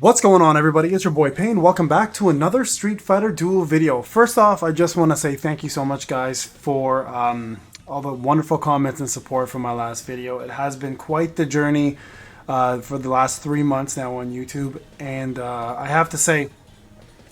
What's going on, everybody? It's your boy Payne. Welcome back to another Street Fighter Duel video. First off, I just want to say thank you so much, guys, for all the wonderful comments and support for my last video. It has been quite the journey for the last 3 months now on YouTube, and I have to say,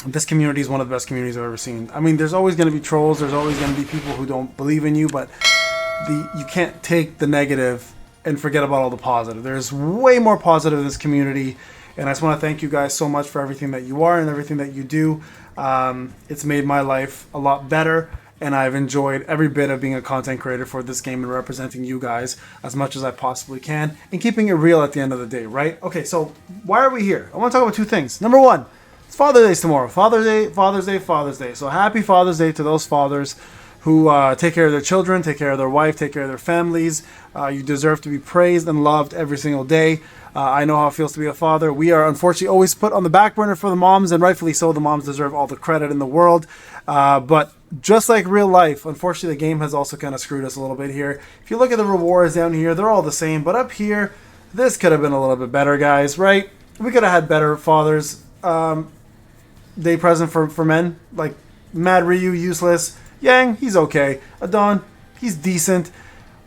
this community is one of the best communities I've ever seen. I mean, there's always going to be trolls, there's always going to be people who don't believe in you, but you can't take the negative and forget about all the positive. There's way more positive in this community. And I just want to thank you guys so much for everything that you are and everything that you do. It's made my life a lot better, and I've enjoyed every bit of being a content creator for this game and representing you guys as much as I possibly can and keeping it real at the end of the day, right? Okay, so why are we here? I want to talk about two things. Number one, it's Father's Day tomorrow. Father's Day, Father's Day, Father's Day. So happy Father's Day to those fathers who take care of their children, take care of their wife, take care of their families. You deserve to be praised and loved every single day. I know how it feels to be a father. We are unfortunately always put on the back burner for the moms, and rightfully so. The moms deserve all the credit in the world. But just like real life, unfortunately, the game has also kind of screwed us a little bit here. If you look at the rewards down here, they're all the same. But up here, this could have been a little bit better, guys, right? We could have had better Father's Day present for men. Like Mad Ryu, useless. Yang, he's okay. Adon, he's decent.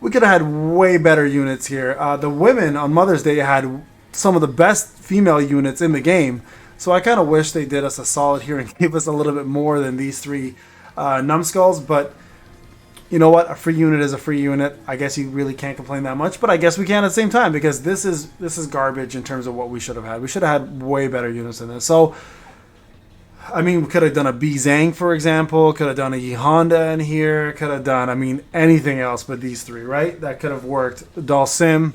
We could have had way better units here. The women on Mother's Day had some of the best female units in the game. So I kind of wish they did us a solid here and gave us a little bit more than these three numbskulls. But you know what? A free unit is a free unit. I guess you really can't complain that much. But I guess we can at the same time, because this is garbage in terms of what we should have had. We should have had way better units than this. So I mean, we could have done a B Zhang, for example. Could have done a Yi Honda in here. Could have done, I mean, anything else but these three, right? That could have worked. Dalsim,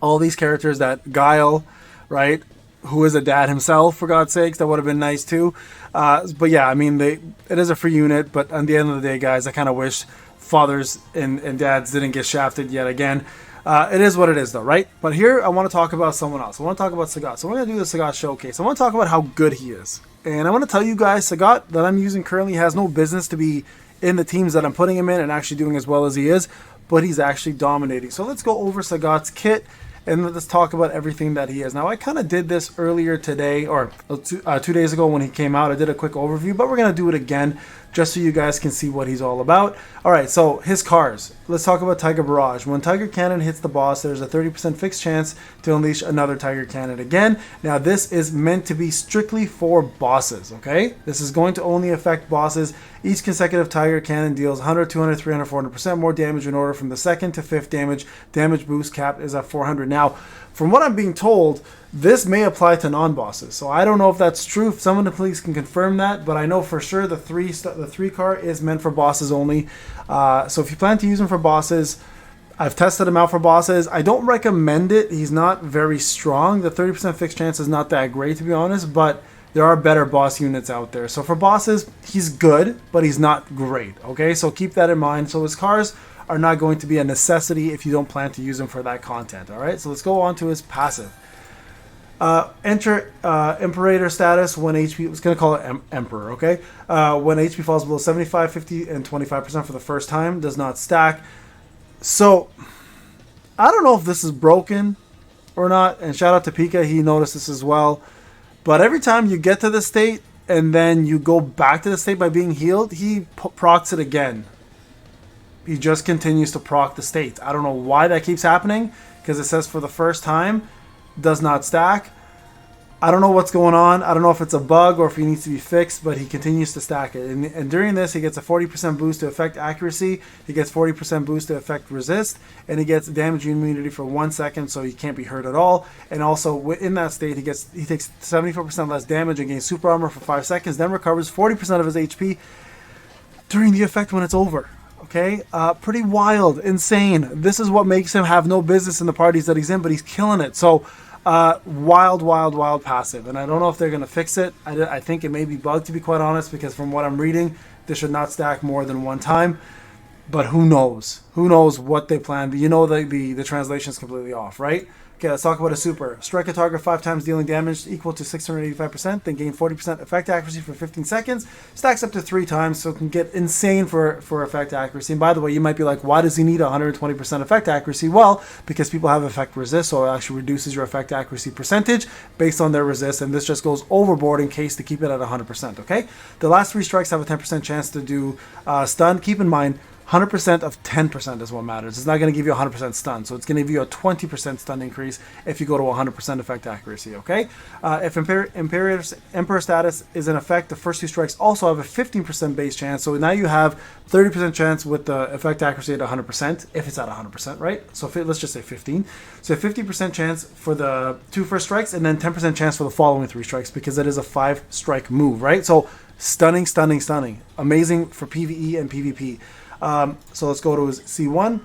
all these characters, that Guile, right? Who is a dad himself, for God's sakes. That would have been nice, too. But yeah, I mean, it is a free unit. But at the end of the day, guys, I kind of wish fathers and dads didn't get shafted yet again. It is what it is, though, right? But here, I want to talk about someone else. I want to talk about Sagat. So we're going to do the Sagat showcase. I want to talk about how good he is. And I want to tell you guys, Sagat that I'm using currently has no business to be in the teams that I'm putting him in and actually doing as well as he is, but he's actually dominating. So let's go over Sagat's kit and let's talk about everything that he is. Now, I kind of did this earlier today, or 2 days ago when he came out. I did a quick overview, but we're going to do it again just so you guys can see what he's all about. All right, so his cars. Let's talk about Tiger Barrage. When Tiger Cannon hits the boss, there's a 30% fixed chance to unleash another Tiger Cannon again. Now, this is meant to be strictly for bosses, okay? This is going to only affect bosses. Each consecutive Tiger Cannon deals 100, 200, 300, 400% more damage in order from the second to fifth damage. Damage boost cap is at 400. Now, from what I'm being told, this may apply to non-bosses. So I don't know if that's true. If someone please can confirm that, but I know for sure the three car is meant for bosses only. So if you plan to use him for bosses, I've tested him out for bosses. I don't recommend it. He's not very strong. The 30% fixed chance is not that great, to be honest, but there are better boss units out there. So for bosses, he's good, but he's not great. Okay, so keep that in mind. So his cars are not going to be a necessity if you don't plan to use them for that content. All right, so let's go on to his passive. Enter Imperator status when HP, I was going to call it Emperor, okay? When HP falls below 75, 50, and 25% for the first time, does not stack. So, I don't know if this is broken or not, and shout out to Pika, he noticed this as well. But every time you get to the state, and then you go back to the state by being healed, he procs it again. He just continues to proc the state. I don't know why that keeps happening, because it says for the first time, does not stack. I don't know what's going on. I don't know if it's a bug or if he needs to be fixed, but he continues to stack it. And during this, he gets a 40% boost to affect accuracy. He gets 40% boost to affect resist. And he gets damage immunity for 1 second, so he can't be hurt at all. And also, in that state, he takes 74% less damage and gains super armor for 5 seconds, then recovers 40% of his HP during the effect when it's over. Okay, pretty wild, insane. This is what makes him have no business in the parties that he's in, but he's killing it. So, wild passive. And I don't know if they're going to fix it. I think it may be bugged, to be quite honest, because from what I'm reading, this should not stack more than one time. But who knows? Who knows what they plan? But you know the translation is completely off, right? Okay, let's talk about a super. Strike a target 5 times, dealing damage equal to 685%, then gain 40% effect accuracy for 15 seconds. Stacks up to 3 times, so it can get insane for effect accuracy. And by the way, you might be like, why does he need 120% effect accuracy? Well, because people have effect resist, so it actually reduces your effect accuracy percentage based on their resist, and this just goes overboard in case to keep it at 100%, okay? The last 3 strikes have a 10% chance to do stun. Keep in mind, 100% of 10% is what matters. It's not going to give you 100% stun, so it's going to give you a 20% stun increase if you go to 100% effect accuracy, okay? If Emperor status is in effect, the first 2 strikes also have a 15% base chance, so now you have 30% chance with the effect accuracy at 100%, if it's at 100%, right? So let's just say 15. So 50% chance for the 2 first strikes, and then 10% chance for the following 3 strikes, because it is a 5-strike move, right? So stunning, stunning, stunning. Amazing for PvE and PvP. So let's go to his C1.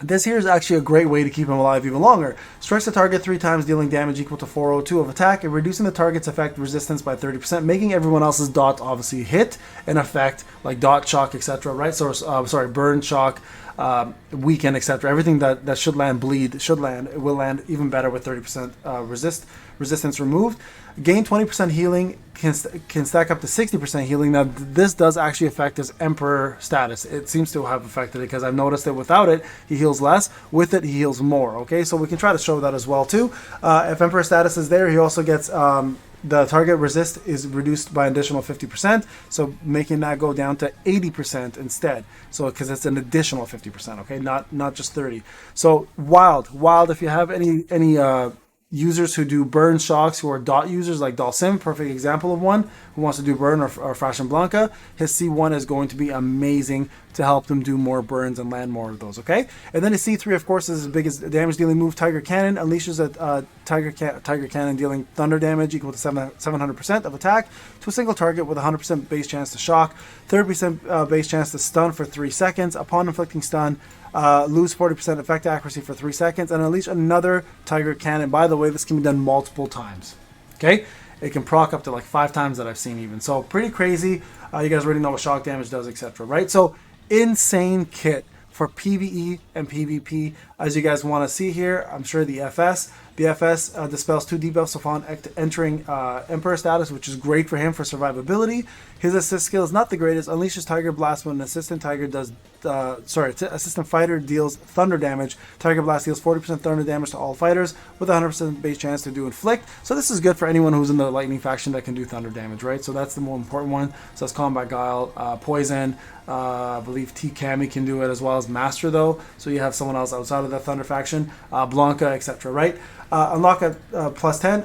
This here is actually a great way to keep him alive even longer. Strikes the target 3 times, dealing damage equal to 402 of attack, and reducing the target's effect resistance by 30%, making everyone else's dot obviously hit and affect, like dot, shock, etc. Right? So burn, shock, weaken, etc. Everything that should land, bleed, should land, it will land even better with 30% resistance removed. Gain 20% healing, can stack up to 60% healing. Now this does actually affect his Emperor status. It seems to have affected it, because I've noticed that without it he heals less, with it he heals more. Okay, so we can try to show that as well too. If Emperor status is there, he also gets the target resist is reduced by an additional 50%, so making that go down to 80% instead. So because it's an additional 50%, okay, not just 30. So wild. If you have any users who do burn shocks, who are dot users like Dalsim, perfect example of one who wants to do burn, or Fashion Blanca, his C1 is going to be amazing to help them do more burns and land more of those, okay? And then his C3, of course, is his biggest damage dealing move, Tiger Cannon, unleashes a Tiger Cannon dealing thunder damage equal to 700% of attack to a single target with 100% base chance to shock, 30% base chance to stun for 3 seconds. Upon inflicting stun, lose 40% effect accuracy for 3 seconds, and unleash another Tiger Cannon. By the way, this can be done multiple times, okay? It can proc up to like 5 times that I've seen even. So pretty crazy. You guys already know what shock damage does, etc. Right? So insane kit for PvE and PvP, as you guys want to see here. I'm sure the FS dispels 2 debuffs upon entering Emperor status, which is great for him for survivability. His assist skill is not the greatest. Unleashes Tiger Blast when an assistant tiger does assistant fighter deals thunder damage. Tiger Blast deals 40% thunder damage to all fighters with a 100% base chance to do inflict. So this is good for anyone who's in the lightning faction that can do thunder damage, right? So that's the more important one. So that's Combat Guile, Poison. I believe T Kami can do it, as well as Master though. So you have someone else outside of the thunder faction, Blanca, etc. Right? Unlock a plus 10.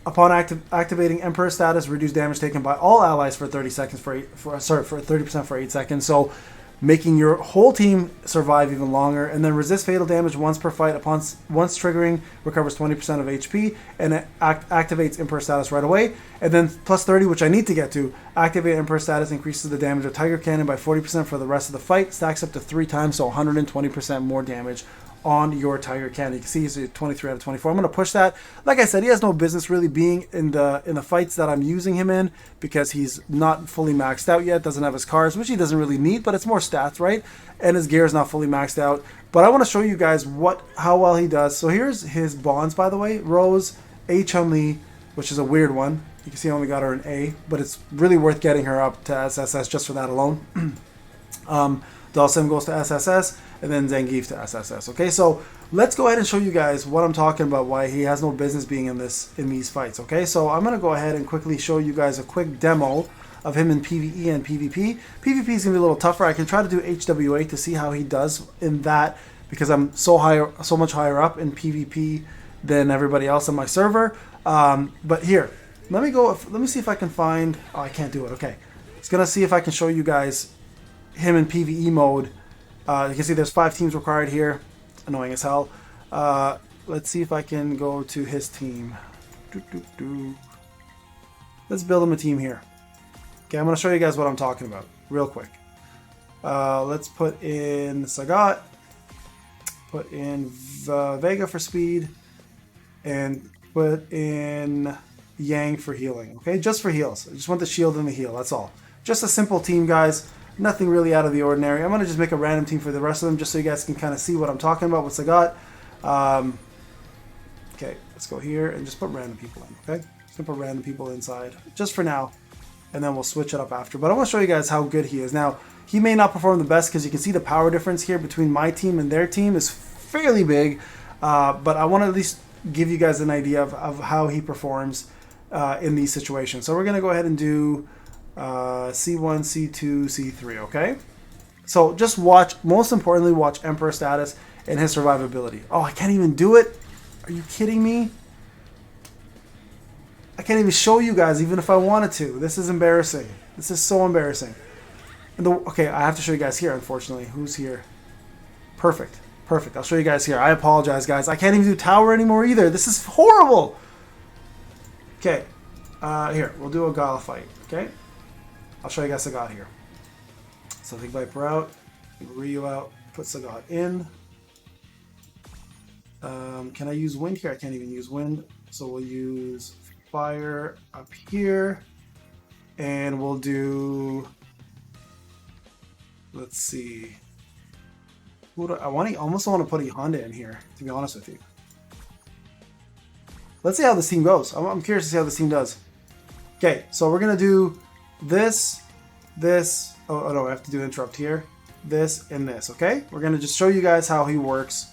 Upon activating Emperor status, reduce damage taken by all allies for 30 seconds for 30% for 8 seconds. So making your whole team survive even longer. And then resist fatal damage once per fight. Once triggering, recovers 20% of HP, and it activates Emperor status right away. And then plus 30, which I need to get to, activate Emperor status increases the damage of Tiger Cannon by 40% for the rest of the fight. Stacks up to 3 times, so 120% more damage on your Tiger Cannon. You can see he's a 23 out of 24. I'm going to push that. Like I said, he has no business really being in the fights that I'm using him in, because he's not fully maxed out yet, doesn't have his cards, which he doesn't really need, but it's more stats, right? And his gear is not fully maxed out. But I want to show you guys how well he does. So here's his bonds, by the way. Rose, A Chun-Li, which is a weird one. You can see I only got her an A, but it's really worth getting her up to SSS just for that alone. Dalsim goes to SSS, and then Zangief to SSS. Okay, so let's go ahead and show you guys what I'm talking about, why he has no business being in these fights. Okay, so I'm gonna go ahead and quickly show you guys a quick demo of him in PvE and PvP. PvP is gonna be a little tougher. I can try to do HWA to see how he does in that, because I'm so much higher up in PvP than everybody else on my server. But here, let me see if I can find. Oh, I can't do it. Okay, it's gonna see if I can show you guys him in PvE mode. You can see there's 5 teams required here. Annoying as hell. Let's see if I can go to his team. Let's build him a team here. Okay, I'm going to show you guys what I'm talking about real quick. Let's put in Sagat, put in Vega for speed, and put in Yang for healing. Okay, just for heals. I just want the shield and the heal, that's all. Just a simple team, guys. Nothing really out of the ordinary. I'm going to just make a random team for the rest of them, just so you guys can kind of see what I'm talking about with Sagat. Okay, let's go here and just put random people in, okay? Just gonna put random people inside, just for now, and then we'll switch it up after. But I want to show you guys how good he is. Now, he may not perform the best because you can see the power difference here between my team and their team is fairly big, but I want to at least give you guys an idea of how he performs in these situations. So we're gonna go ahead and do C1, C2, C3, okay? So just watch, most importantly, watch Emperor status and his survivability. Oh, I can't even do it? Are you kidding me? I can't even show you guys even if I wanted to. This is embarrassing. This is so embarrassing. And okay, I have to show you guys here, unfortunately. Who's here? Perfect. Perfect. I'll show you guys here. I apologize, guys. I can't even do tower anymore either. This is horrible. Okay. Here, we'll do a Gala fight, okay? I'll show you guys Sagat here. So take Viper out, Ryu out, put Sagat in. Can I use wind here? I can't even use wind. So we'll use fire up here. And we'll do, let's see. I almost want to put a Honda in here, to be honest with you. Let's see how this team goes. I'm curious to see how this team does. Okay, so we're going to do this, oh no, I have to do interrupt here, this, and this, okay? We're going to just show you guys how he works.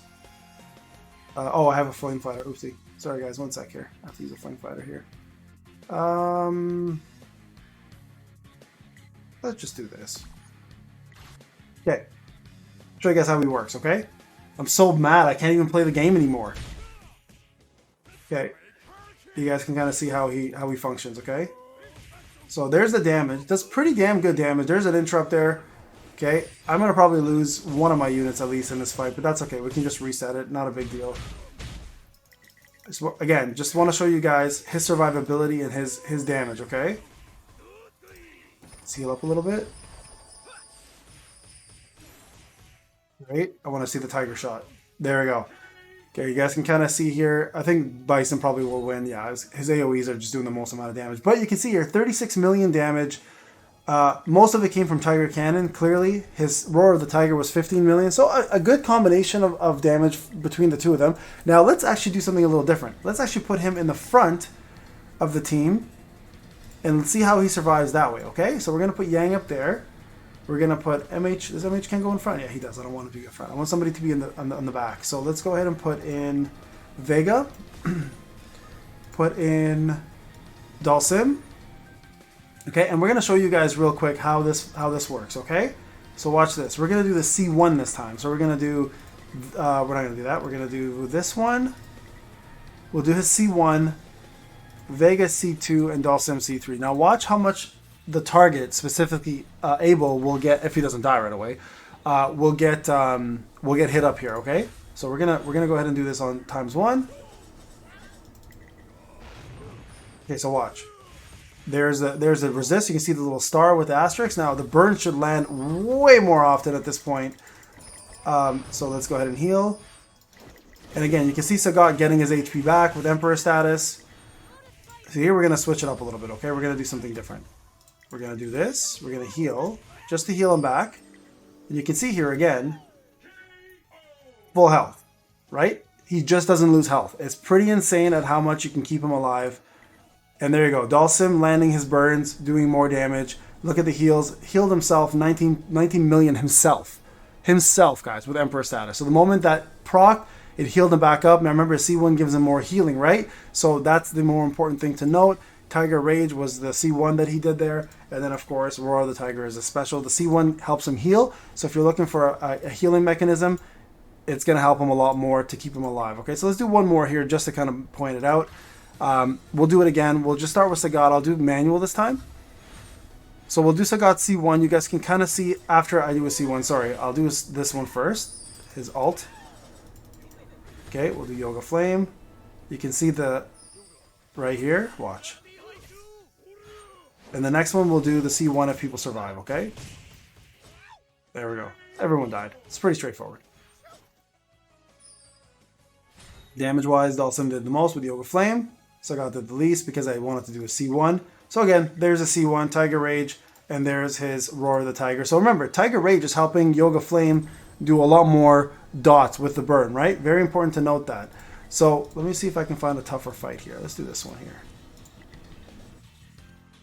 Oh, I have a flame fighter. Oopsie. Sorry, guys. 1 sec here. I have to use a flame fighter here. Let's just do this. Okay. Show you guys how he works, okay? I'm so mad. I can't even play the game anymore. Okay. You guys can kind of see how he functions, okay? So there's the damage. That's pretty damn good damage. There's an interrupt there. Okay, I'm going to probably lose one of my units at least in this fight, but that's okay. We can just reset it. Not a big deal. Again, just want to show you guys his survivability and his damage, okay? Let's heal up a little bit. Right? I want to see the tiger shot. There we go. Okay, you guys can kind of see here. I think Bison probably will win. Yeah, his AoEs are just doing the most amount of damage. But you can see here, 36 million damage. Most of it came from Tiger Cannon, clearly. His Roar of the Tiger was 15 million. So a good combination of damage between the two of them. Now let's actually do something a little different. Let's actually put him in the front of the team and see how he survives that way, okay? So we're going to put Yang up there. We're going to put MH. Does MH can go in front? Yeah, he does. I don't want to be in front. I want somebody to be on the back. So let's go ahead and put in Vega. Put in Dalsim. Okay, and we're going to show you guys real quick how this works, okay? So watch this. We're going to do the C1 this time. So we're going to do, we're not going to do that. We're going to do this one. We'll do his C1, Vega C2, and Dalsim C3. Now watch how much the target, specifically Abel, will get, if he doesn't die right away, will get hit up here, okay? So we're gonna go ahead and do this on ×1. Okay, so watch. There's a resist. You can see the little star with the asterisk. Now the burn should land way more often at this point. So let's go ahead and heal. And again, you can see Sagat getting his HP back with Emperor status. So here we're gonna switch it up a little bit, okay? We're gonna do something different. We're going to do this. We're going to heal, just to heal him back. And you can see here again, full health, right? He just doesn't lose health. It's pretty insane at how much you can keep him alive. And there you go. Dalsim landing his burns, doing more damage. Look at the heals. Healed himself, 19 million himself. Himself, guys, with Emperor status. So the moment that proc, it healed him back up. Now remember, C1 gives him more healing, right? So that's the more important thing to note. Tiger Rage was the C1 that he did there. And then, of course, Roar of the Tiger is a special. The C1 helps him heal. So if you're looking for a healing mechanism, it's going to help him a lot more to keep him alive. Okay, so let's do one more here just to kind of point it out. We'll do it again. We'll just start with Sagat. I'll do manual this time. So we'll do Sagat C1. You guys can kind of see after I do a C1. Sorry, I'll do this one first. His ult. Okay, we'll do Yoga Flame. You can see the right here. Watch. And the next one we'll do the C1 if people survive, okay? There we go. Everyone died. It's pretty straightforward. Damage-wise, Dalsim did the most with Yoga Flame. Sagat did the least because I wanted to do a C1. So again, there's a C1, Tiger Rage, and there's his Roar of the Tiger. So remember, Tiger Rage is helping Yoga Flame do a lot more dots with the burn, right? Very important to note that. So let me see if I can find a tougher fight here. Let's do this one here.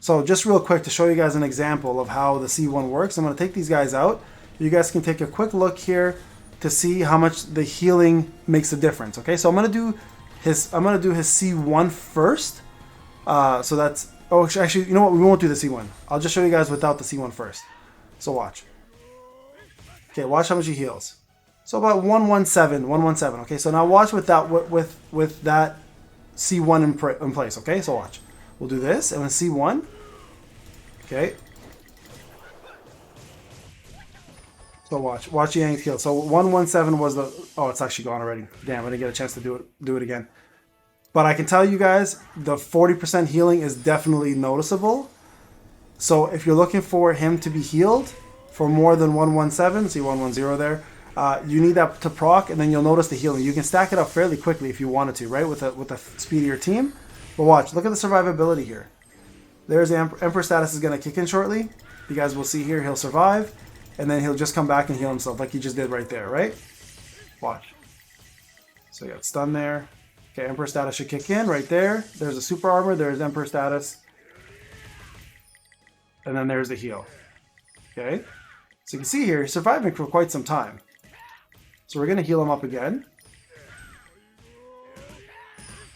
So just real quick to show you guys an example of how the C1 works, I'm going to take these guys out. You guys can take a quick look here to see how much the healing makes a difference. Okay, so I'm going to do his C1 first. So that's, oh, actually, you know what? We won't do the C1. I'll just show you guys without the C1 first. So watch. Okay, watch how much he heals. So about 117. Okay, so now watch with that with that C1 in place. Okay, so watch. We'll do this and with C1. Okay. So watch Yang's heal. So 117 was the, oh, it's actually gone already. Damn, I didn't get a chance to do it again. But I can tell you guys, the 40% healing is definitely noticeable. So if you're looking for him to be healed for more than 117, see 110 there, you need that to proc, and then you'll notice the healing. You can stack it up fairly quickly if you wanted to, right, with a speedier team. But watch, look at the survivability here. There's the Emperor status is going to kick in shortly. You guys will see here, he'll survive, and then he'll just come back and heal himself like he just did right there, right? Watch. So you got stun there. Okay, Emperor status should kick in right there. There's a super armor, there's Emperor status. And then there's the heal. Okay? So you can see here, he's surviving for quite some time. So we're going to heal him up again.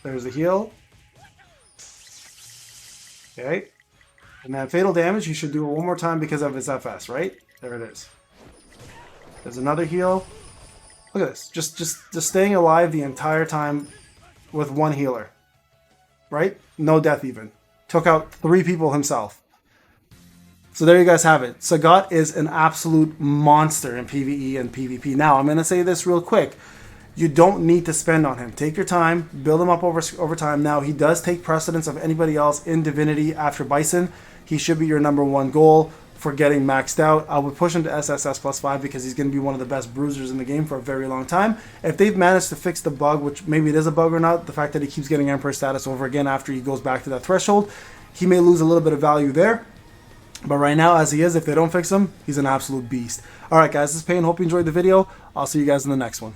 There's the heal. Okay. And then fatal damage, he should do it one more time because of his FS, right? There it is. There's another heal. Look at this. Just staying alive the entire time with one healer. Right? No death even. Took out 3 people himself. So there you guys have it. Sagat is an absolute monster in PvE and PvP. Now, I'm going to say this real quick. You don't need to spend on him. Take your time, build him up over time. Now, he does take precedence of anybody else in Divinity after Bison. He should be your #1 goal for getting maxed out. I would push him to SSS +5 because he's going to be one of the best bruisers in the game for a very long time. If they've managed to fix the bug, which maybe it is a bug or not, the fact that he keeps getting Emperor status over again after he goes back to that threshold, he may lose a little bit of value there. But right now, as he is, if they don't fix him, he's an absolute beast. Alright guys, this is Payne. Hope you enjoyed the video. I'll see you guys in the next one.